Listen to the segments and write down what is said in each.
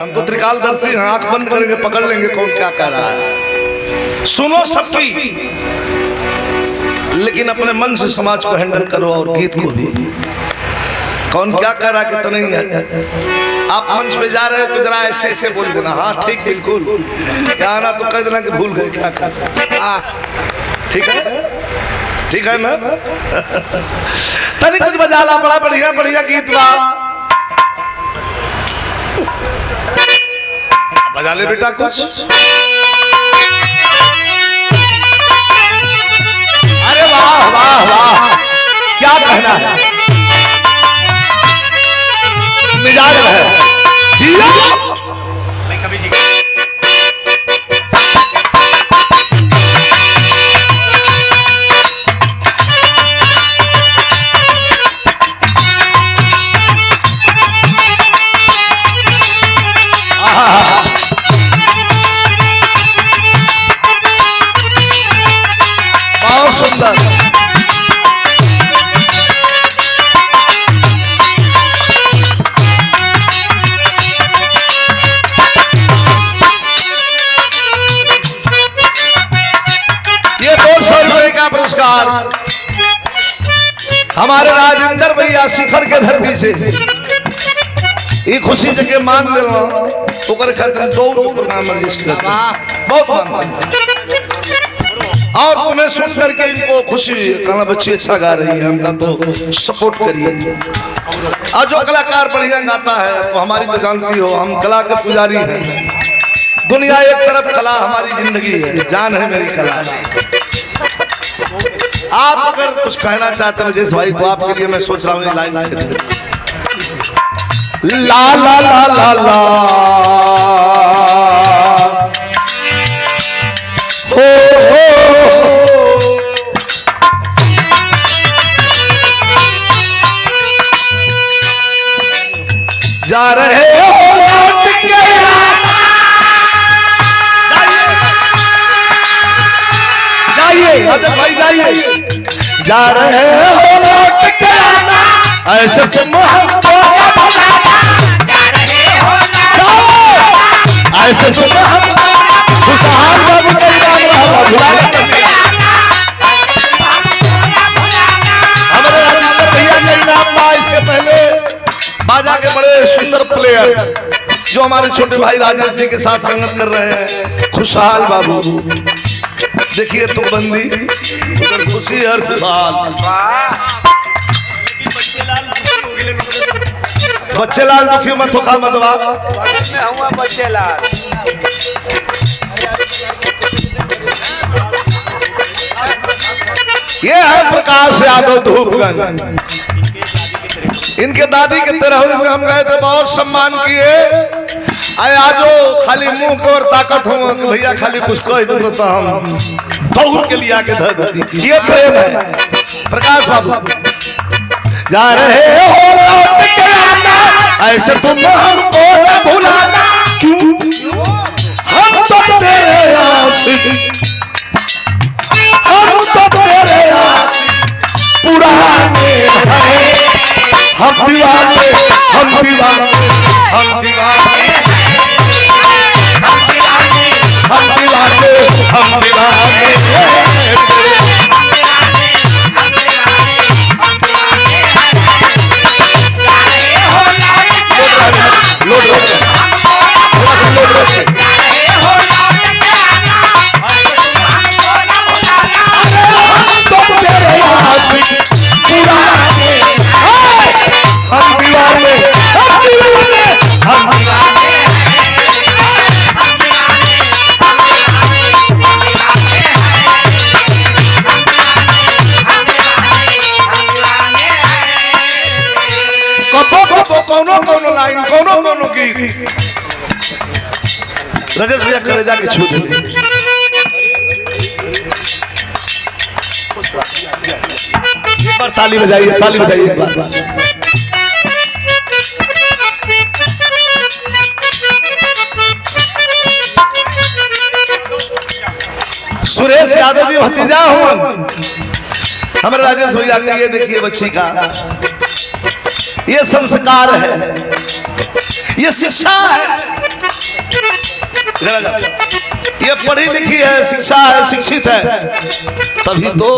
हम तो त्रिकालदर्शी हैं, आंख बंद करेंगे पकड़ लेंगे कौन क्या कह रहा है। सुनो सबकी, लेकिन अपने मन से समाज को हैंडल करो और गीत को भी। कौन क्या कह रहा है कि तो नहीं है। आप मंच पे जा रहे हो तो जरा ऐसे ऐसे बोल देना, हाँ ठीक बिल्कुल, क्या आना तो कह देना कि भूल गए क्या कर। ठीक है, ठीक है ना। तनी कुछ बजा ला, बड़ा बढ़िया बढ़िया गीत बा, बजा ले बेटा कुछ। अरे वाह वाह वाह, क्या कहना है, मिजाज है जियो। बहुत सुंदर। ये 200 रुपए का पुरस्कार हमारे राजेंद्र भैया शिखर के धरती से ये खुशी जगह मान लो ओकर खातिर 2 प्रोग्राम रजिस्टर कर, बहुत मान। और तुम्हें सुन करके इनको खुशी, कहना बच्ची अच्छा गा रही है, हमका तो सपोर्ट करिए। और जो कलाकार बढ़िया गाता है तो हमारी तो जानती हो, हम कला के पुजारी हैं। दुनिया एक तरफ, कला हमारी जिंदगी है, जान है मेरी कला। आप अगर कुछ कहना चाहते हैं जिस भाई को, आपके लिए मैं सोच रहा हूँ लाइन ला ला ला ला ला हो जा रहे हो लौट के, जाइए अजय भाई जाइए, जा रहे हो लौट के ऐसे तुम हमको ऐसे तुम हमको खुशहाल बाबू हमारे राजेंद्र भैया के इनाम बा। इसके पहले बाजा के बड़े सुंदर प्लेयर जो हमारे छोटे भाई राजेश जी के साथ संगत कर रहे हैं, खुशहाल बाबू। देखिए तुम बंदी उधर खुशी और खुशहाल, बच्चे लाल दुखी मत होखा मदवा बच्चे लाल। ये है प्रकाश यादव धूपगंज, इनके दादी के तरह में हम गए थे, बहुत सम्मान किए। आए आजो खाली मुंह को और ताकत हो भैया, खाली कुछ कह दो तो हम दौड़ के लिए आके धर देती। ये प्रेम है प्रकाश बाबू। जा रहे हो लौट के आना ऐसे तुम हमको न भुलाना, क्यों हम तो तेरे आशिक, हम तो तेरे आशिक पुराने हैं, हम दीवाने, हम दीवाने, हम दीवाने, हम दीवाने, हम दीवाने, हम दीवाने। लोड लोड लोड लोड तो तेरे आशिक पुराने, हम दीवाने, हम दीवाने, हम दीवाने। कोनो लाइन कोनो गीत रजत भैया कलेजा के छू दे। एक बार ताली बजाइए, ताली बजाइए एक बार। सुरेश यादव जी भतीजा हूँ हमारे राजेश भैया का। ये देखिए बच्ची का ये संस्कार है, ये शिक्षा है। ये पढ़ी लिखी है, शिक्षा है, शिक्षित है, तभी तो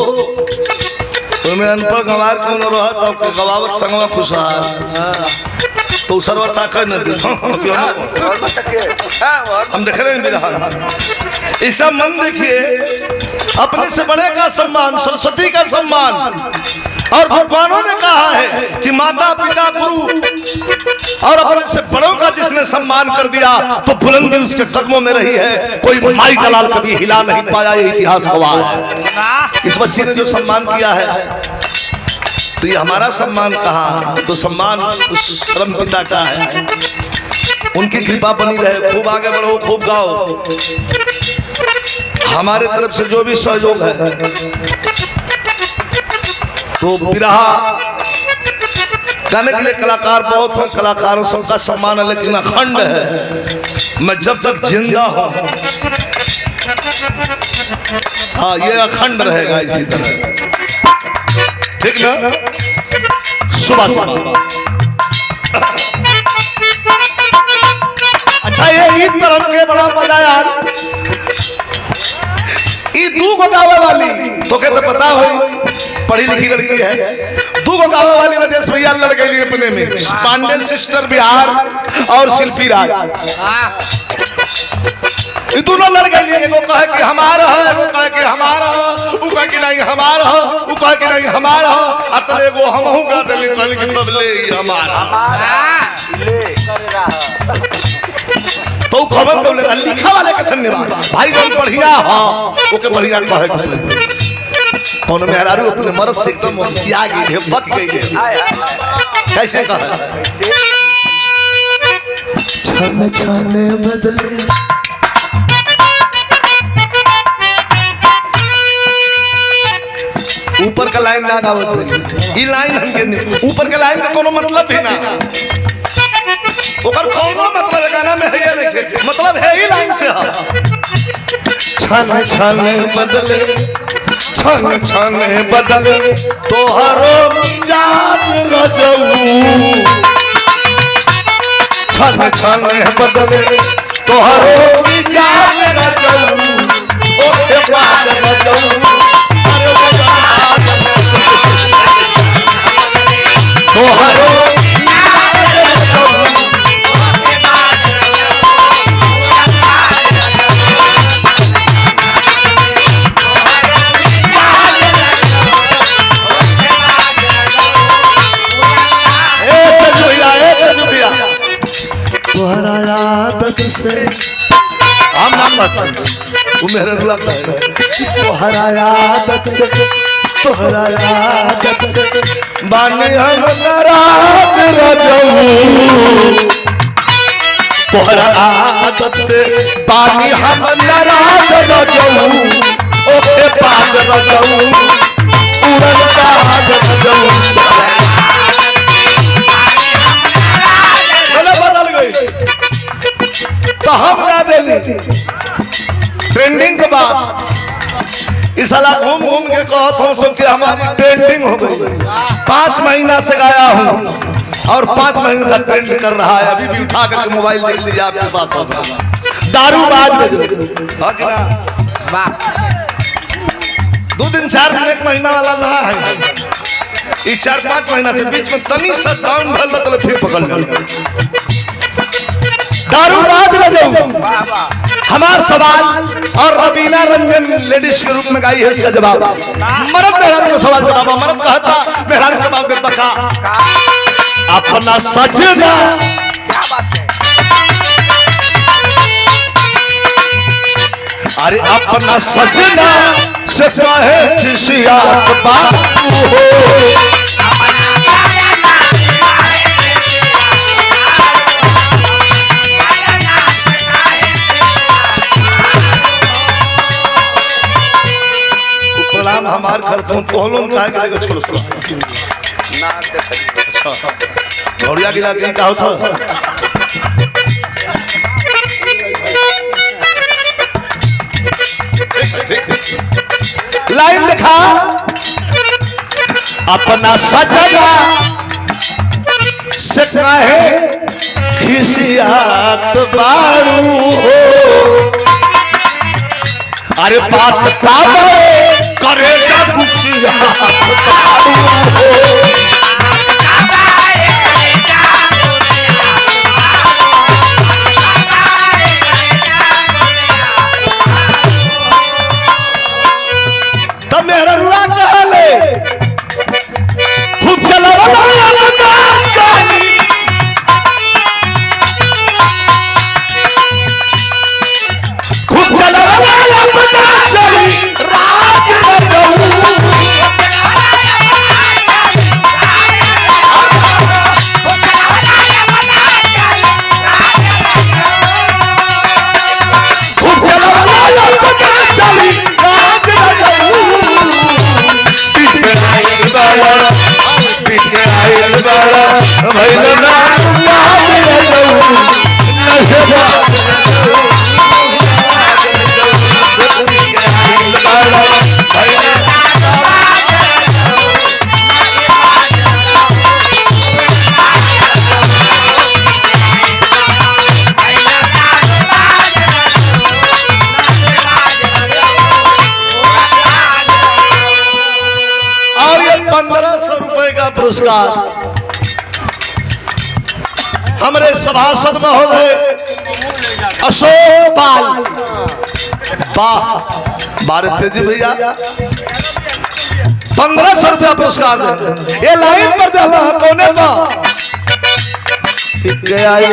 तुम्हें अनपढ़ गंवार क्यों न रहा तो गवावत संगवा खुशहाल तो सर्वता कर न दे हम देख रहे हैं बिरहा। ऐसा मन देखिए, अपने से बड़े का सम्मान, सरस्वती का सम्मान, और भगवानों ने कहा है कि माता पिता गुरु और अपने से बड़ों का जिसने सम्मान कर दिया तो बुलंदी उसके कदमों में रही है। कोई माई का लाल कभी हिला नहीं पाया, ये इतिहास गवाह है। इस बच्ची ने जो सम्मान किया है तो ये हमारा सम्मान कहाँ, तो सम्मान उस परम पिता का है। उनकी कृपा बनी रहे, खूब आगे बढ़ो, खूब गाओ। हमारे तरफ से जो भी सहयोग है, तो बिरहा गाने के लिए कलाकार बहुत हैं, कलाकारों सबका सम्मान है, लेकिन अखंड है। मैं जब तक जिंदा हूं, हाँ ये अखंड रहेगा इसी तरह, ठीक ना। सुबह सुबह अच्छा, ये ईद पर हमके बड़ा मजा यार। ईद दू को गावे वाली तो कहते पता हो, पढ़ी लिखी लड़की है, दू को गावे वाली राजेश भैया लड़ गई अपने में, पांडे सिस्टर बिहार और शिल्पी राज, ये दोनों लड़ गई। एगो कहे कि हमारा है, एगो कहे कि हमारा है, वो कहे कि नहीं हमारा है, वो कहे कि नहीं हमारा है, अतले एगो हमहू गा देली, कहली कि बदले ही हमारा तो खबर तो ले लिखा वाले का धन्यवाद भाई, जब बढ़िया हां ओके बढ़िया कहे कौन मेहरारू अपने मर्द से एकदम आ गई है, बच गई है। कैसे कहा, छाने छाने बदले ऊपर का लाइन ना गावत, ई लाइन हमके ऊपर के लाइन का कोनो मतलब भी ना, ओकर कोनो मतलब गाना में है या नहीं, मतलब है ही लाइन से छाने छाने बदले, छाने छाने बदले तोहरो मिजाज रजऊ, छाने छाने बदले तोहरो मिजाज रजऊ, ओके पास रजऊ तोहरो तोहरा आदत से हम नाम बता वो मेरे रुला तोहरा आदत से, तोहरा आदत से बानी हम नाराज रजऊ, तोहरा आदत से बानी हम नाराज रजऊ, ओके पास रजऊ उड़न काज रजऊ। तो हम गा देली ट्रेंडिंग के बाद इस साला घूम घूम के कहत हूँ सो कि हमारी ट्रेंडिंग हो गई। 5 महीना से गाया हूँ और 5 महीने से ट्रेंड कर रहा है। अभी भी उठा करके मोबाइल देख लीजिए, आपके पास होगा दारूबाज में 2 दिन 4 दिन 1 महीना वाला रहा है, ये 4-5 महीना से बीच में तनी सा डाउन भल मतलब फिर पकड़ लिया दारूबाज रजऊ। हमारा सवाल और रवीना रंजन लेडीज के रूप में गाई है, इसका जवाब मर्द मेहरान को सवाल जवाब, मर्द कहता मेहरान का जवाब देता का अपना सजना, क्या बात है, अरे अपना सजना से कहे खिसियात बाबू हो, हमार करता हूँ तो लोग कहा कि छोड़ ना अच्छा घोड़िया गिरा के कहा था लाइन दिखा अपना सजना से कहे खिसियात बारू हो, अरे बात करे जा खुशियां तब मेरा रुआ कहले खूब चलावा चाली खूब चलावा चाली राज रजऊ खूब चलावा चाली राज रजऊ और ये 1500 रुपए का पुरस्कार हमारे सभासद महोदय अशोक पाल भारत तेजी भैया 1500 रुपया पुरस्कार दे ये लाइन पर दे कोने का पीट के आए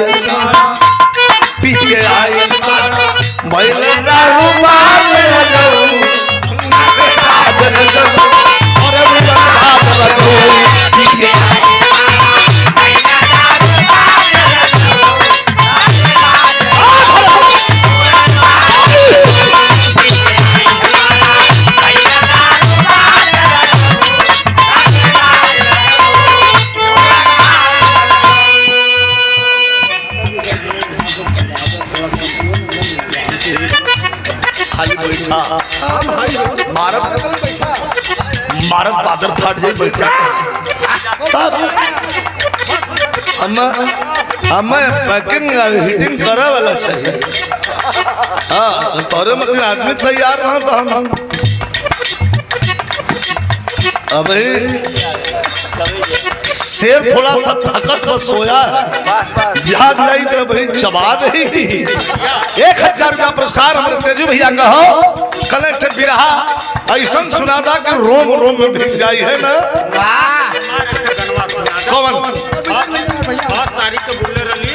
मारत बादर फाट जाए बैठा पैकिंग हिटिंग करे वाला हाँ तोरे मतलब आदमी तैयार रहा तो हम अभी शेर थोड़ा सा ताकत पर सोया जाग नहीं तो भाई चबा नहीं 1000 रुपया पुरस्कार हमारे तेजू भैया कहो कलेक्टर बिरहा ऐसा सुना था कि रोम रोम में भीग जाई है ना कौन तारीख को बोले रही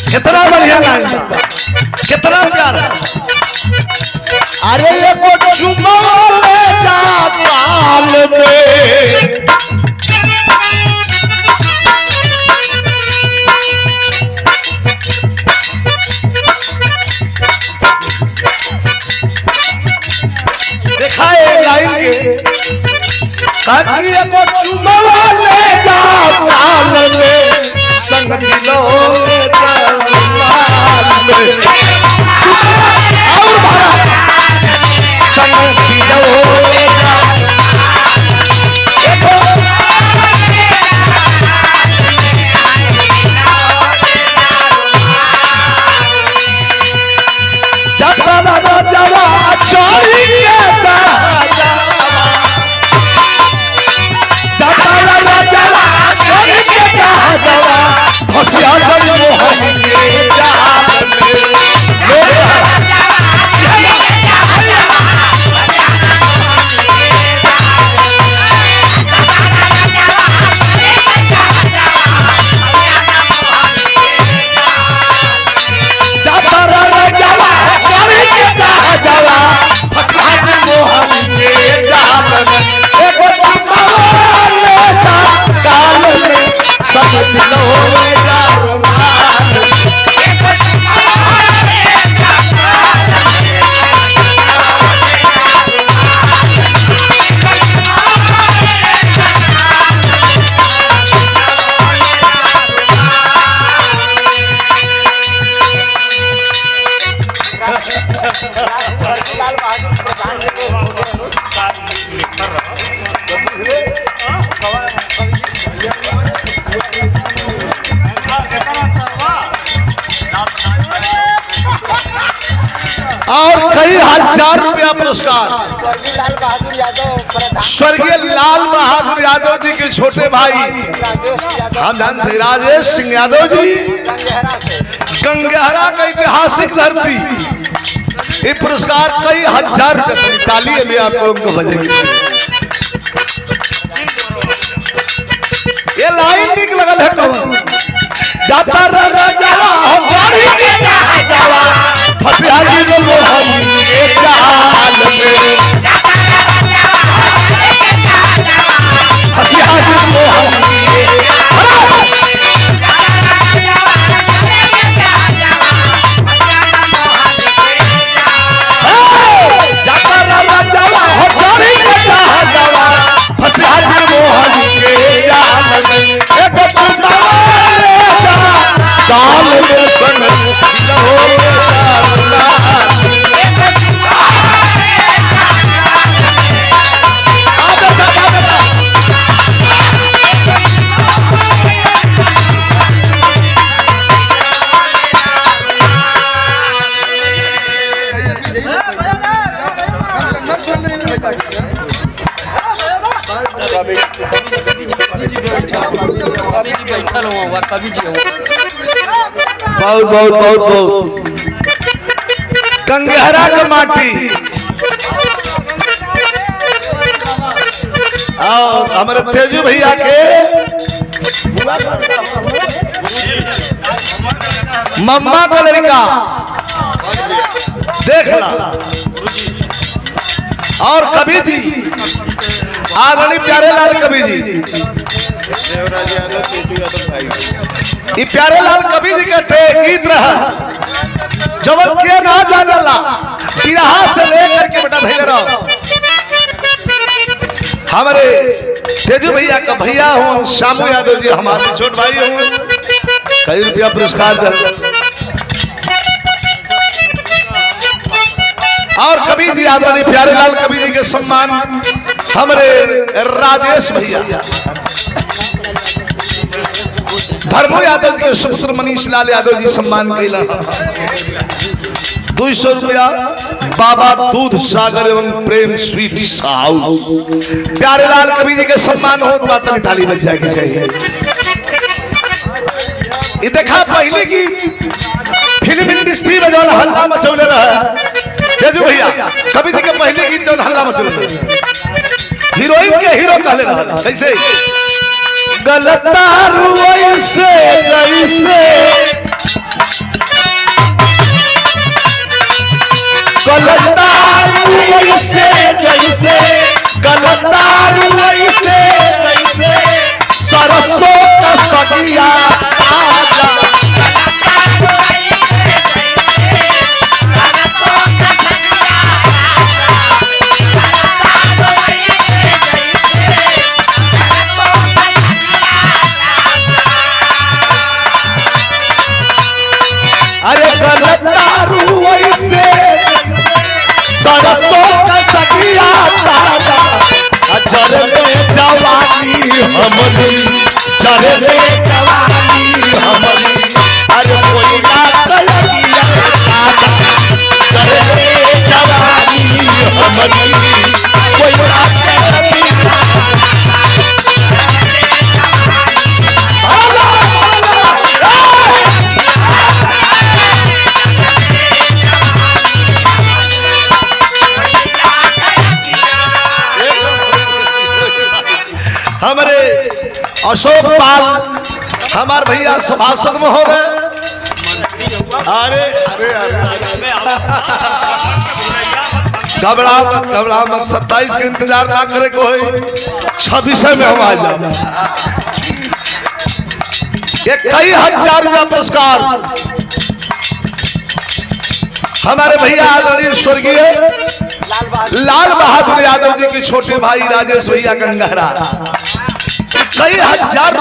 कितना बढ़िया लाइन कितना प्यारा अरे ये को चुमा ले जा ताल में दिखाए लाइन के ताकि ये को चुमा ले जा ताल में संग दिलो और कई हजार रुपया पुरस्कार स्वर्गीय लाल बहादुर यादव जी के छोटे भाई हम जानते हैं राजेश सिंह यादव जी गंगहरा का ऐतिहासिक धरती। ये पुरस्कार कई हजार रुपये ताली में आप लोगों को बजेगी। ये लाइन निक लगल है कौन जाता राजा हो जानी फसिया जी को मोहन के जाल में फसिया जी मोहन जाता राजा हो जानी के फसिया जी मोहन के जाल में एक काल में सन बहुत बहुत बहुत बहुत गंगहरा का माटी और हमारे तेजू भैया के मम्मा का लड़का देखना और कवि जी आदरणीय प्यारे लाल कवि जी ये प्यारे लाल कवि जी के गीत रहा जबल के ना जानला पिरहा से लेकर के बेटा धैर्य रहो। हमारे तेजू भैया का भैया हूँ श्यामू यादव जी हमारे छोट भाई हूँ कई रुपया पुरस्कार दे और कवि जी आदरणीय प्यारे लाल कवि जी के सम्मान हमारे राजेश भैया धर्मो यादव जी के सुपुत्र मनीष लाल यादव जी सम्मान कैला 200 रुपया बाबा दूध सागर एवं प्रेम स्वीट हाउस प्यारे लाल कवि जी के सम्मान हो तो बात ताली बज जाएगी चाहिए। ये देखा पहले की फिल्म इंडस्ट्री में जो हल्ला मचौले रहा तेजू भैया कवि जी के पहले गीत जो हल्ला मचौले हीरोइन के हीरो कहले रहा कैसे गलतारू ऐसे जैसे गलतारू ऐसे जैसे गलतारू ऐसे जैसे सरसों का सगिया अरे गलतारू ऐसे सरसों का सगिया ताजा चरले जवानी हमरी चरले जवानी हमरी अरे कोई ना कलगिया ताजा चरले जवानी हमरी कोई ना कलगिया हमारे अशोक पाल हमारे भैया सभासद में हो गए। अरे अरे घबरा मत 27 का इंतजार ना करे को 26 में हम आ जाए। ये कई हजार रुपया पुरस्कार हमारे भैया आदरणीय स्वर्गीय लाल बहादुर यादव जी के छोटे भाई राजेश भैया गंगहरा कई हजार